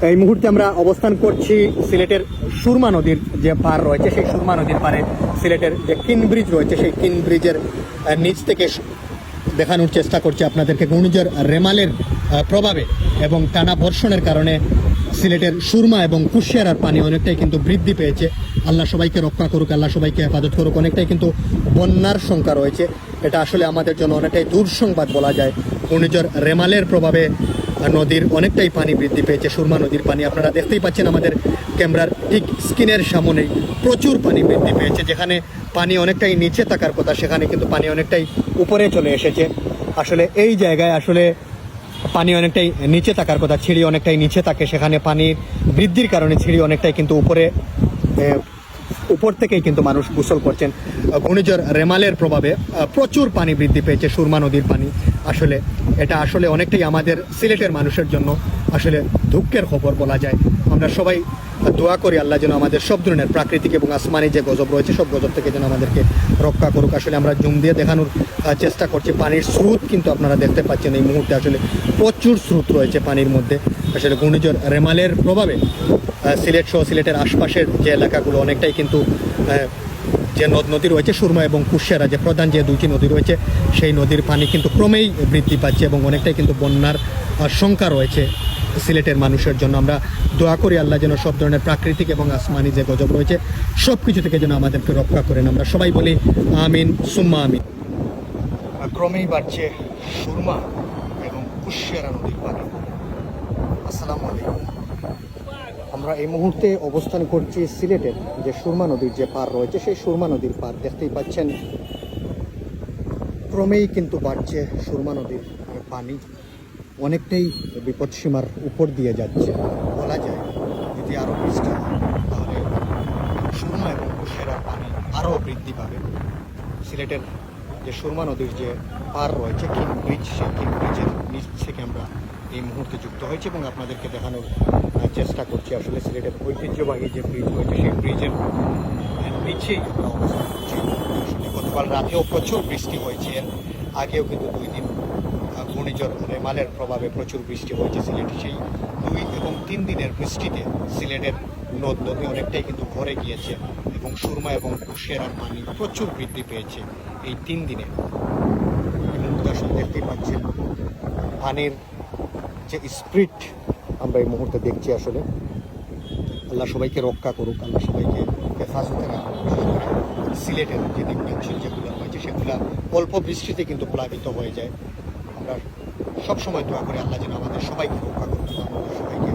এই মুহূর্তে আমরা অবস্থান করছি সিলেটের সুরমা নদীর যে পার রয়েছে, সেই সুরমা নদীর পারে সিলেটের যে কিন ব্রিজ রয়েছে, সেই কিন ব্রিজের নিচ থেকে দেখানোর চেষ্টা করছি আপনাদেরকে ঘূর্ণিঝড় রেমালের প্রভাবে এবং টানা বর্ষণের কারণে সিলেটের সুরমা এবং কুশিয়ারার পানি অনেকটাই কিন্তু বৃদ্ধি পেয়েছে। আল্লাহ সবাইকে রক্ষা করুক, আল্লাহ সবাইকে হেফাজত করুক। অনেকটাই কিন্তু বন্যার শঙ্কা রয়েছে। এটা আসলে আমাদের জন্য অনেকটাই দুঃসংবাদ বলা যায়। ঘূর্ণিঝড় রেমালের প্রভাবে নদীর অনেকটাই পানি বৃদ্ধি পেয়েছে। সুরমা নদীর পানি আপনারা দেখতেই পাচ্ছেন আমাদের ক্যামেরার ঠিক স্ক্রিনের সামনেই প্রচুর পানি বৃদ্ধি পেয়েছে। যেখানে পানি অনেকটাই নিচে থাকার কথা, সেখানে কিন্তু পানি অনেকটাই উপরে চলে এসেছে। আসলে এই জায়গায় আসলে পানি অনেকটাই নিচে থাকার কথা, ছিঁড়ি অনেকটাই নিচে থাকে, সেখানে পানির বৃদ্ধির কারণে ছিঁড়ি অনেকটাই কিন্তু উপর থেকেই কিন্তু মানুষ গোসল করছেন। ঘূর্ণিঝড় রেমালের প্রভাবে প্রচুর পানি বৃদ্ধি পেয়েছে সুরমা নদীর পানি। আসলে এটা আসলে অনেকটাই আমাদের সিলেটের মানুষের জন্য আসলে দুঃখের খবর বলা যায়। আমরা সবাই দোয়া করি আল্লাহ যেন আমাদের সব ধরনের প্রাকৃতিক এবং আসমানি যে গজব রয়েছে, সব গজব থেকে যেন আমাদেরকে রক্ষা করুক। আসলে আমরা জুম দিয়ে দেখানোর চেষ্টা করছি। পানির স্রোত কিন্তু আপনারা দেখতে পাচ্ছেন এই মুহূর্তে আসলে প্রচুর স্রোত রয়েছে পানির মধ্যে। আসলে ঘূর্ণিঝড় রেমালের প্রভাবে সিলেট সহ সিলেটের আশপাশের যে এলাকাগুলো অনেকটাই কিন্তু যে নদী রয়েছে সুরমা এবং কুশিয়ারা, যে প্রধান যে দুইটি নদী রয়েছে, সেই নদীর পানি কিন্তু ক্রমেই বৃদ্ধি পাচ্ছে এবং অনেকটাই কিন্তু বন্যার শঙ্কা রয়েছে সিলেটের মানুষের জন্য। আমরা দোয়া করি আল্লাহ যেন সব ধরনের প্রাকৃতিক এবং আসমানি যে গজব রয়েছে সব কিছু থেকে যেন আমাদেরকে রক্ষা করেন। আমরা সবাই বলি আমিন সুম্মা আমিন। ক্রমেই বাড়ছে সুরমা এবং কুশিয়ারা নদীর পানি। আসসালামু আলাইকুম। আমরা এই মুহূর্তে অবস্থান করছি সিলেটের যে সুরমা নদীর যে পার রয়েছে, সেই সুরমা নদীর পার দেখতেই পাচ্ছেন ক্রমেই কিন্তু বাড়ছে সুরমা নদীর পানি। অনেকটাই বিপদসীমার উপর দিয়ে যাচ্ছে বলা যায়। যদি আরও বৃষ্টি হয় তাহলে সুরমা এবং কুশিয়ারার পানি আরও বৃদ্ধি পাবে। সিলেটের যে সুরমা নদীর যে পার রয়েছে কিং ব্রিজ, সেই কিং ব্রিজের নিচ থেকে আমরা এই মুহূর্তে যুক্ত হয়েছে এবং আপনাদেরকে দেখানোর চেষ্টা করছি। আসলে সিলেটের ঐতিহ্যবাহী যে ব্রিজ রয়েছে, সেই ব্রিজের নিচেই আমরা অবস্থান করছি। আসলে গতকাল রাতেও প্রচুর বৃষ্টি হয়েছে, এর আগেও কিন্তু 2 দিন ঘূর্ণিঝড় রেমালের প্রভাবে প্রচুর বৃষ্টি হয়েছে সিলেটে। সেই 2 এবং 3 দিনের বৃষ্টিতে সিলেটের নদী অনেকটাই কিন্তু ভরে গিয়েছে এবং সুরমা এবং কুশিয়ারার পানি প্রচুর বৃদ্ধি পেয়েছে এই 3 দিনে। আসলে দেখতেই পাচ্ছেন পানির যে স্পিড আমরা এই মুহূর্তে দেখছি। আসলে আল্লাহ সবাইকে রক্ষা করুক, আল্লাহ সবাইকে হেফাজতে রাখুক। সিলেটের যে দ্বীপাঞ্চল যেগুলো রয়েছে সেগুলো অল্প বৃষ্টিতে কিন্তু প্লাবিত হয়ে যায়। আমরা সবসময় দোয়া করি আল্লাহ যেন আমাদের সবাইকে রক্ষা করুক, আমাদের সবাইকে